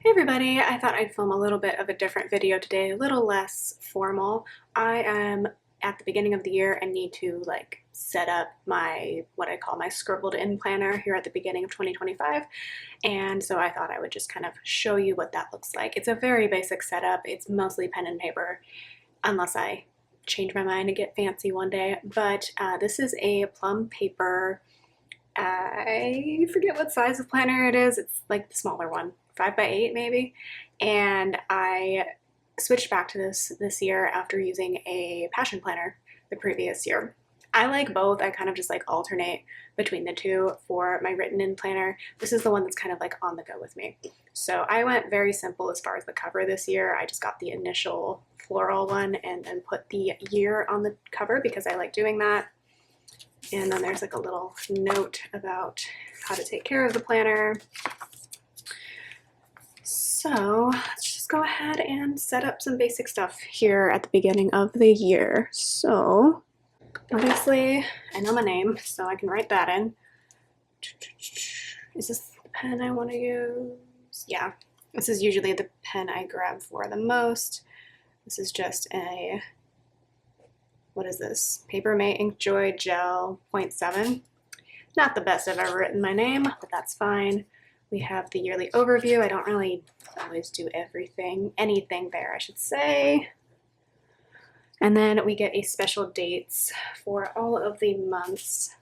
Hey everybody, I thought I'd film a little bit of a different video today, a little less formal. I am at the beginning of the year and need to set up my, what I call my scribbled in planner here at the beginning of 2025. And so I thought I would just kind of show you what that looks like. It's a very basic setup. It's mostly pen and paper, unless I change my mind and get fancy one day. But this is a Plum Paper, I forget what size of planner it is. It's like the smaller one, 5x8 maybe. And I switched back to this year after using a passion planner the previous year. I like both. I kind of just alternate between the two for my written in planner. This is the one that's kind of on the go with me. So I went very simple as far as the cover this year. I just got the initial floral one and then put the year on the cover because I like doing that. And then there's a little note about how to take care of the planner. So let's just go ahead and set up some basic stuff here at the beginning of the year. So obviously I know my name, so I can write that in. Is this the pen I want to use? Yeah, this is usually the pen I grab for the most. This is just a, what is this? Paper Mate Ink Joy Gel 0.7. Not the best I've ever written my name, but that's fine. We have the yearly overview. I don't really always do anything there, I should say. And then we get a special dates for all of the months.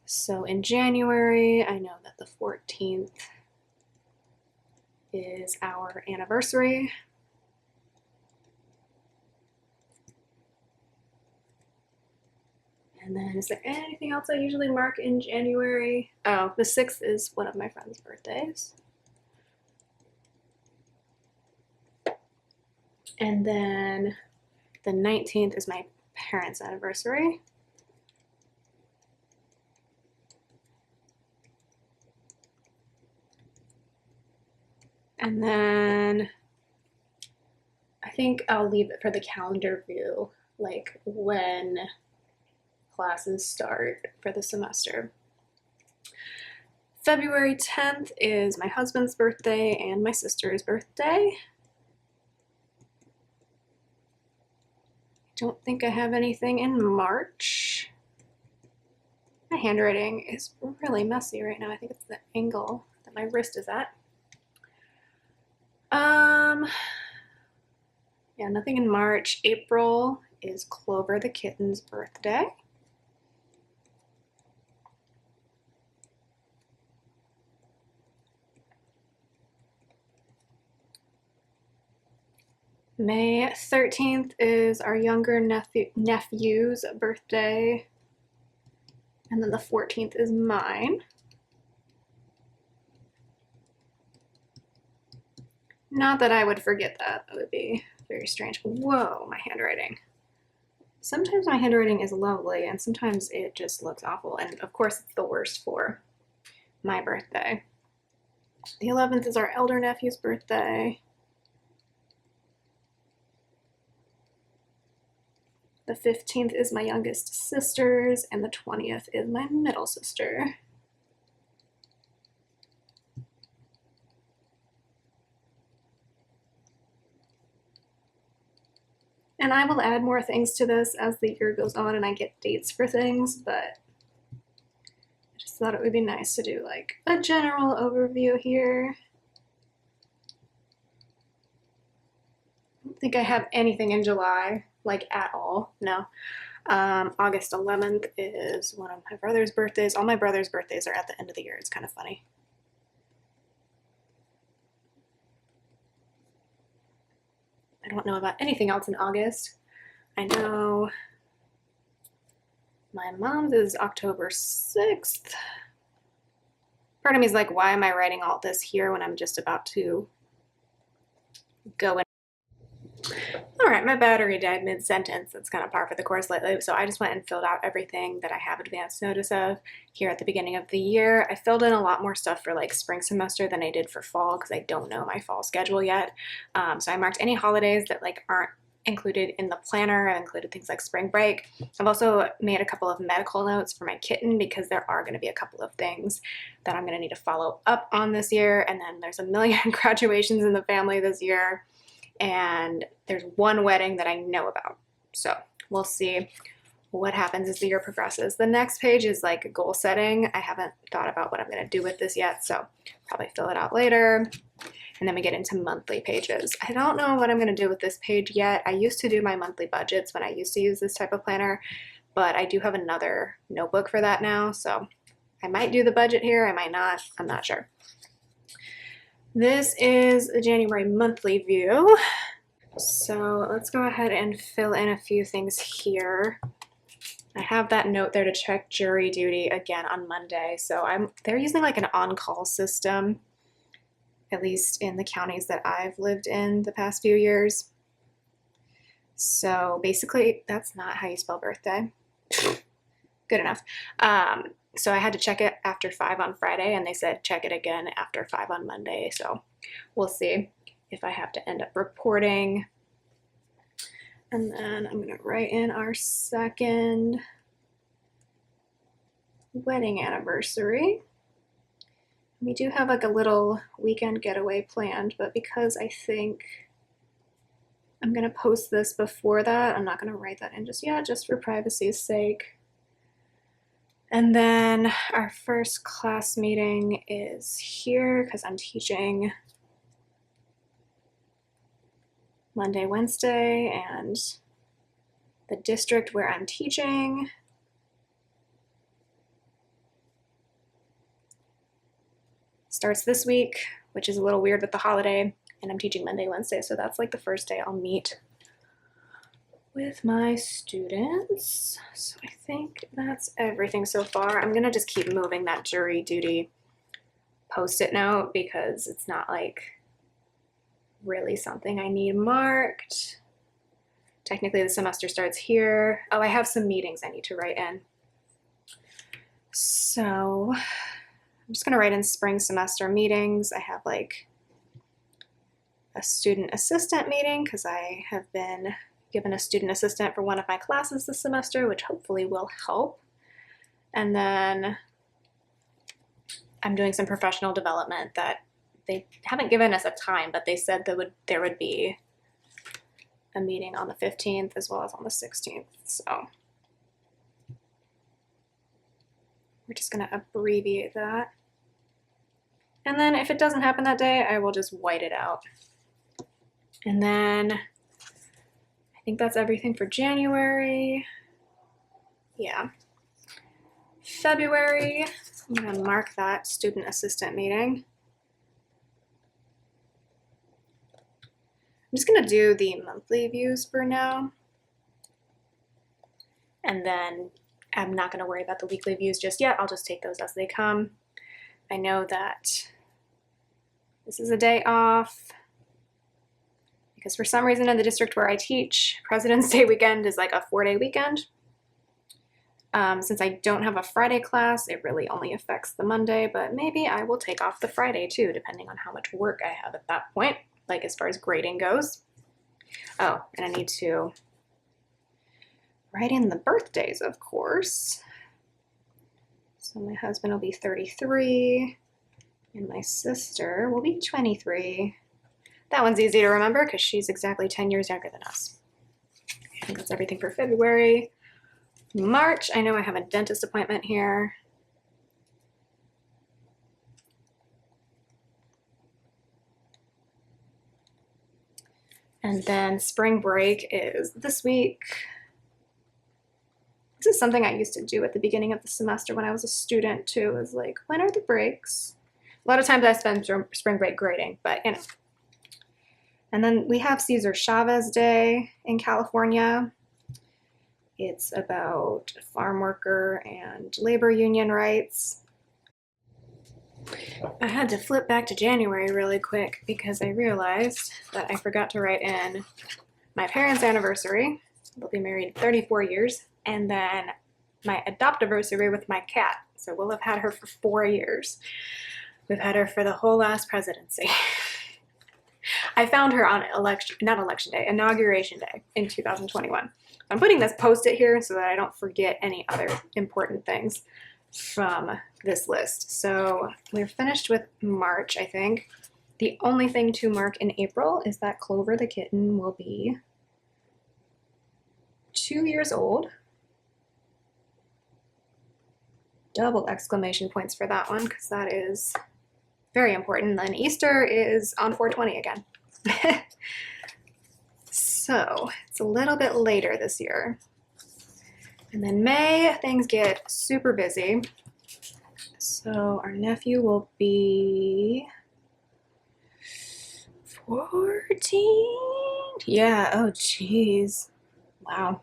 So in January, I know that the 14th is our anniversary. And then is there anything else I usually mark in January? Oh, the 6th is one of my friend's birthdays. And then the 19th is my parents' anniversary. And then I think I'll leave it for the calendar view, when classes start for the semester. February 10th is my husband's birthday and my sister's birthday. Don't think I have anything in March. My handwriting is really messy right now. I think it's the angle that my wrist is at. Yeah, nothing in March. April is Clover the kitten's birthday. May 13th is our younger nephew's birthday. And then the 14th is mine. Not that I would forget that. That would be very strange. Whoa, my handwriting. Sometimes my handwriting is lovely and sometimes it just looks awful. And of course it's the worst for my birthday. The 11th is our elder nephew's birthday. The 15th is my youngest sister's, and the 20th is my middle sister. And I will add more things to this as the year goes on and I get dates for things, but I just thought it would be nice to do a general overview here. I don't think I have anything in July. At all, no. August 11th is one of my brother's birthdays. All my brother's birthdays are at the end of the year. It's kind of funny. I don't know about anything else in August. I know my mom's is October 6th. Part of me is like, why am I writing all this here when I'm just about to go in? All right, my battery died mid-sentence. That's kind of par for the course lately. So I just went and filled out everything that I have advance notice of here at the beginning of the year. I filled in a lot more stuff for spring semester than I did for fall because I don't know my fall schedule yet. So I marked any holidays that aren't included in the planner. I've included things like spring break. I've also made a couple of medical notes for my kitten because there are going to be a couple of things that I'm going to need to follow up on this year. And then there's a million graduations in the family this year. And there's one wedding that I know about. So we'll see what happens as the year progresses. The next page is like goal setting. I haven't thought about what I'm going to do with this yet, so probably fill it out later. And then we get into monthly pages. I don't know what I'm going to do with this page yet. I used to do my monthly budgets when I used to use this type of planner, but I do have another notebook for that now, so I might do the budget here, I might not, I'm not sure. This is the January monthly view. So let's go ahead and fill in a few things here. I have that note there to check jury duty again on Monday. So they're using like an on-call system, at least in the counties that I've lived in the past few years. So basically, that's not how you spell birthday. Good enough. So I had to check it after 5 on Friday, and they said check it again after 5 on Monday. So we'll see if I have to end up reporting. And then I'm going to write in our second wedding anniversary. We do have like a little weekend getaway planned, but because I think I'm going to post this before that, I'm not going to write that in just yet, just for privacy's sake. And then our first class meeting is here because I'm teaching Monday, Wednesday, and the district where I'm teaching starts this week, which is a little weird with the holiday, and I'm teaching Monday, Wednesday, so that's like the first day I'll meet with my students. So I think that's everything so far. I'm gonna just keep moving that jury duty post-it note because it's not like really something I need marked. Technically the semester starts here. Oh, I have some meetings I need to write in. So I'm just gonna write in spring semester meetings. I have like a student assistant meeting because I have been given a student assistant for one of my classes this semester, which hopefully will help. And then I'm doing some professional development that they haven't given us a time, but they said there would be a meeting on the 15th as well as on the 16th. So we're just gonna abbreviate that. And then if it doesn't happen that day, I will just white it out. And then I think that's everything for January. Yeah. February, I'm gonna mark that student assistant meeting. I'm just gonna do the monthly views for now. And then I'm not gonna worry about the weekly views just yet. I'll just take those as they come. I know that this is a day off because for some reason in the district where I teach, President's Day weekend is like a 4-day weekend. Since I don't have a Friday class, it really only affects the Monday, but maybe I will take off the Friday too, depending on how much work I have at that point, like as far as grading goes. Oh, and I need to write in the birthdays, of course. So my husband will be 33, and my sister will be 23. That one's easy to remember because she's exactly 10 years younger than us. I think that's everything for February. March, I know I have a dentist appointment here. And then spring break is this week. This is something I used to do at the beginning of the semester when I was a student too, is like, when are the breaks? A lot of times I spend spring break grading, but you know. And then we have Cesar Chavez Day in California. It's about farm worker and labor union rights. I had to flip back to January really quick because I realized that I forgot to write in my parents' anniversary. They'll be married 34 years. And then my adoptiversary with my cat. So we'll have had her for 4 years. We've had her for the whole last presidency. I found her on not election day, inauguration day in 2021. I'm putting this post-it here so that I don't forget any other important things from this list. So we're finished with March, I think. The only thing to mark in April is that Clover the kitten will be 2 years old. Double exclamation points for that one because that is very important. And then Easter is on 4/20 again. So it's a little bit later this year. And then May, things get super busy. So our nephew will be 14. Yeah, oh geez. Wow.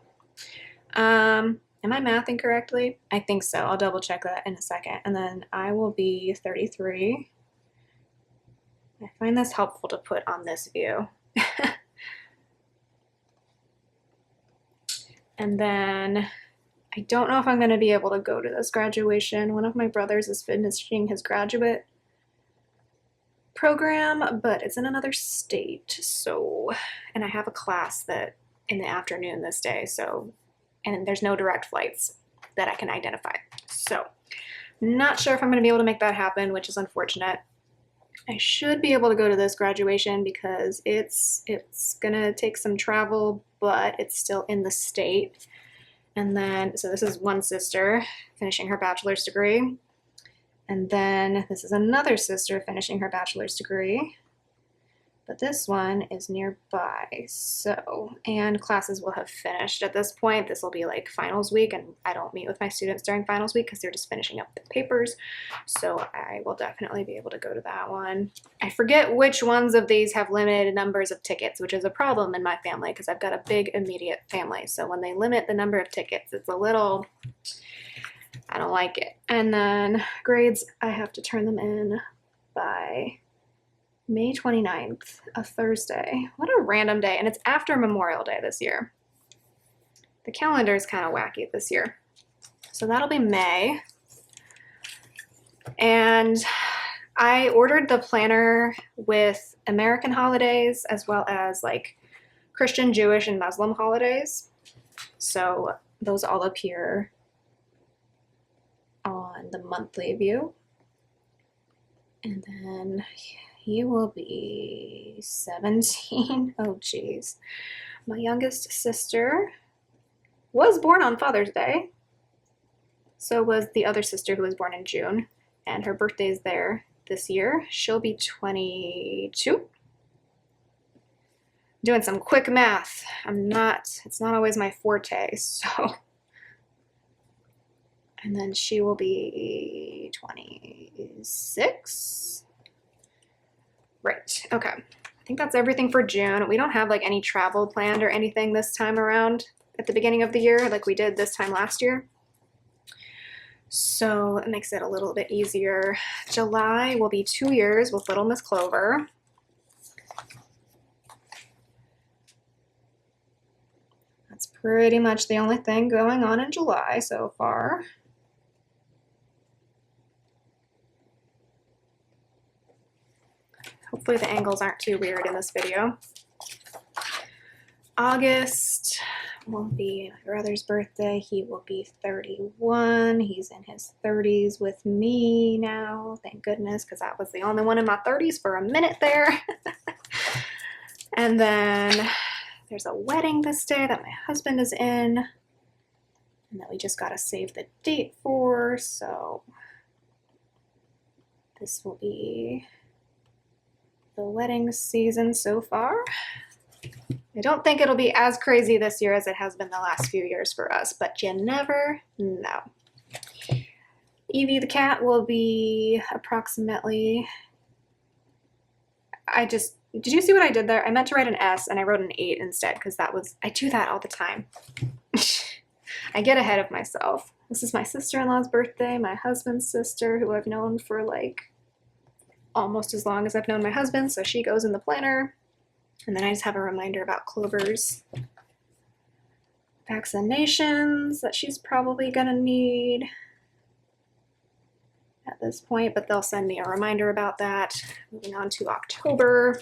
Am I mathing correctly? I think so. I'll double check that in a second. And then I will be 33. I find this helpful to put on this view. And then I don't know if I'm going to be able to go to this graduation. One of my brothers is finishing his graduate program, but it's in another state. So, and I have a class that in the afternoon this day. So, and there's no direct flights that I can identify. So, not sure if I'm going to be able to make that happen, which is unfortunate. I should be able to go to this graduation because it's gonna take some travel, but it's still in the state. And then, so this is one sister finishing her bachelor's degree. And then this is another sister finishing her bachelor's degree. But this one is nearby, so, and classes will have finished at this point. This will be like finals week, and I don't meet with my students during finals week because they're just finishing up the papers. So I will definitely be able to go to that one. I forget which ones of these have limited numbers of tickets, which is a problem in my family because I've got a big immediate family. So when they limit the number of tickets, it's a little, I don't like it. And then grades, I have to turn them in by May 29th, a Thursday. What a random day. And it's after Memorial Day this year. The calendar is kind of wacky this year. So that'll be May. And I ordered the planner with American holidays as well as like Christian, Jewish, and Muslim holidays. So those all appear on the monthly view. And then he will be 17. Oh, geez. My youngest sister was born on Father's Day. So was the other sister who was born in June. And her birthday's there this year. She'll be 22. Doing some quick math. It's not always my forte, so. And then she will be 26. Right, okay. I think that's everything for June. We don't have like any travel planned or anything this time around at the beginning of the year like we did this time last year. So it makes it a little bit easier. July will be 2 years with Little Miss Clover. That's pretty much the only thing going on in July so far. Hopefully the angles aren't too weird in this video. August will be my brother's birthday. He will be 31. He's in his 30s with me now. Thank goodness, because I was the only one in my 30s for a minute there. And then there's a wedding this day that my husband is in and that we just got to save the date for. So this will be the wedding season so far. I don't think it'll be as crazy this year as it has been the last few years for us, but you never know. Evie the cat will be approximately, did you see what I did there? I meant to write an S and I wrote an 8 instead because I do that all the time. I get ahead of myself. This is my sister-in-law's birthday, my husband's sister, who I've known for like almost as long as I've known my husband, so she goes in the planner. And then I just have a reminder about Clover's vaccinations that she's probably gonna need at this point, but they'll send me a reminder about that. Moving on to October.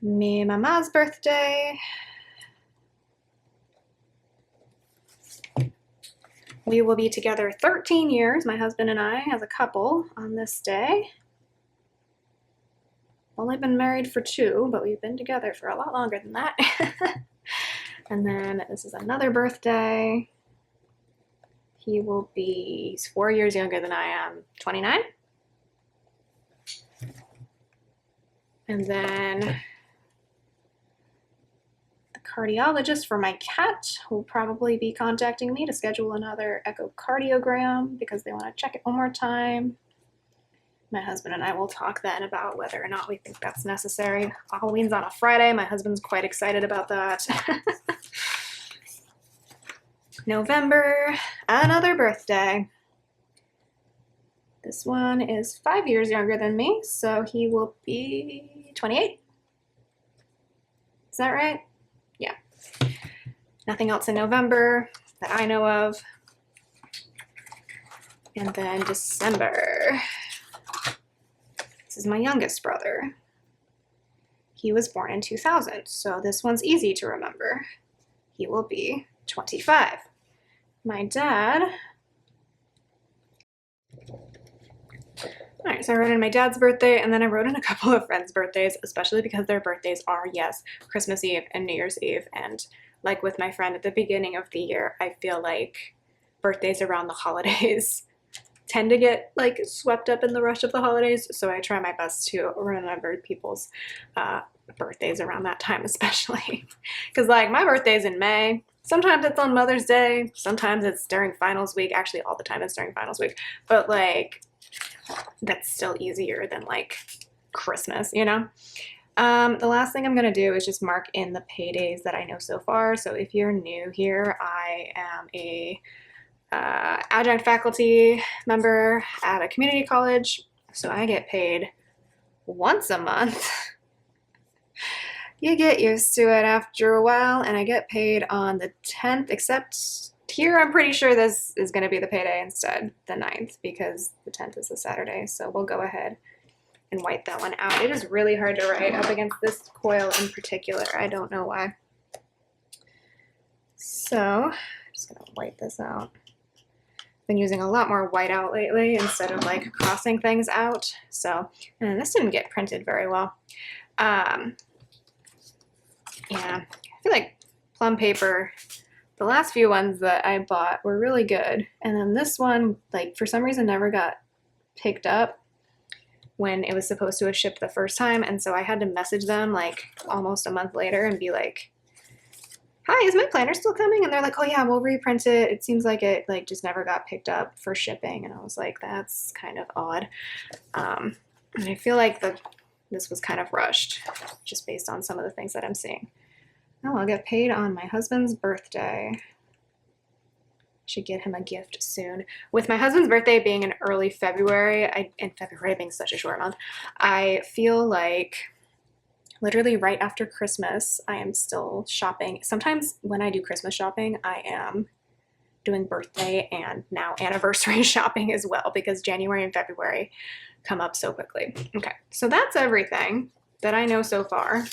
Me mama's birthday. We will be together 13 years, my husband and I, as a couple on this day. Only been married for 2, but we've been together for a lot longer than that. And then this is another birthday. He will be, he's 4 years younger than I am, 29. And then the cardiologist for my cat will probably be contacting me to schedule another echocardiogram because they want to check it one more time. My husband and I will talk then about whether or not we think that's necessary. Halloween's on a Friday. My husband's quite excited about that. November, another birthday. This one is 5 years younger than me, so he will be 28. Is that right? Yeah. Nothing else in November that I know of. And then December. This is my youngest brother. He was born in 2000, so this one's easy to remember. He will be 25. My dad. All right, so I wrote in my dad's birthday, and then I wrote in a couple of friends' birthdays, especially because their birthdays are, yes, Christmas Eve and New Year's Eve. And like with my friend at the beginning of the year, I feel like birthdays around the holidays tend to get like swept up in the rush of the holidays. So I try my best to remember people's birthdays around that time, especially because like my birthday's in May. Sometimes it's on Mother's Day. Sometimes it's during finals week. Actually, all the time it's during finals week. But like, that's still easier than like Christmas, you know? The last thing I'm gonna do is just mark in the paydays that I know so far. So if you're new here, I am a adjunct faculty member at a community college. So I get paid once a month. You get used to it after a while, and I get paid on the 10th, except here I'm pretty sure this is going to be the payday instead, the 9th, because the 10th is a Saturday. So we'll go ahead and white that one out. It is really hard to write up against this coil in particular. I don't know why. So I'm just going to white this out. Been using a lot more whiteout lately instead of like crossing things out. So, and this didn't get printed very well. Yeah, I feel like Plum Paper, the last few ones that I bought were really good. And then this one, like for some reason never got picked up when it was supposed to have shipped the first time. And so I had to message them like almost a month later and be like, hi, is my planner still coming? And they're like, oh yeah, we'll reprint it. It seems like it like just never got picked up for shipping. And I was like, that's kind of odd. And I feel like this was kind of rushed just based on some of the things that I'm seeing. Oh, I'll get paid on my husband's birthday. Should get him a gift soon. With my husband's birthday being in early February, and February being such a short month, I feel like literally right after Christmas, I am still shopping. Sometimes when I do Christmas shopping, I am doing birthday and now anniversary shopping as well because January and February come up so quickly. Okay, so that's everything that I know so far.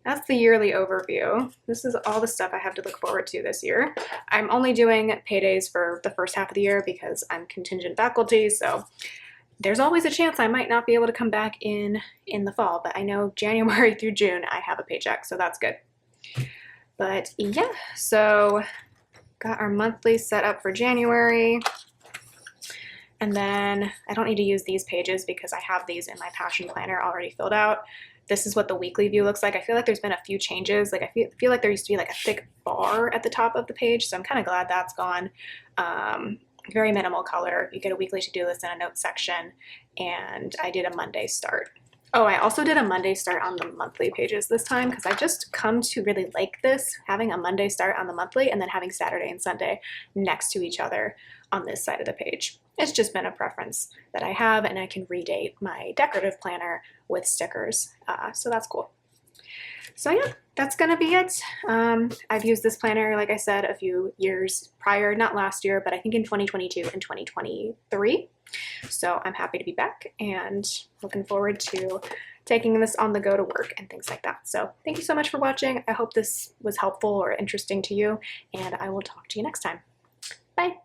That's the yearly overview. This is all the stuff I have to look forward to this year. I'm only doing paydays for the first half of the year because I'm contingent faculty, so there's always a chance I might not be able to come back in the fall, but I know January through June I have a paycheck, so that's good. But yeah, so got our monthly set up for January. And then I don't need to use these pages because I have these in my passion planner already filled out. This is what the weekly view looks like. I feel like there's been a few changes. Like I feel like there used to be like a thick bar at the top of the page, so I'm kind of glad that's gone. Very minimal color. You get a weekly to-do list and a notes section, and I did a Monday start. Oh, I also did a Monday start on the monthly pages this time because I just come to really like this, having a Monday start on the monthly and then having Saturday and Sunday next to each other on this side of the page. It's just been a preference that I have, and I can redate my decorative planner with stickers, so that's cool. So yeah, that's gonna be it. I've used this planner, like I said, a few years prior, not last year, but I think in 2022 and 2023. So I'm happy to be back and looking forward to taking this on the go to work and things like that. So thank you so much for watching. I hope this was helpful or interesting to you, and I will talk to you next time. Bye.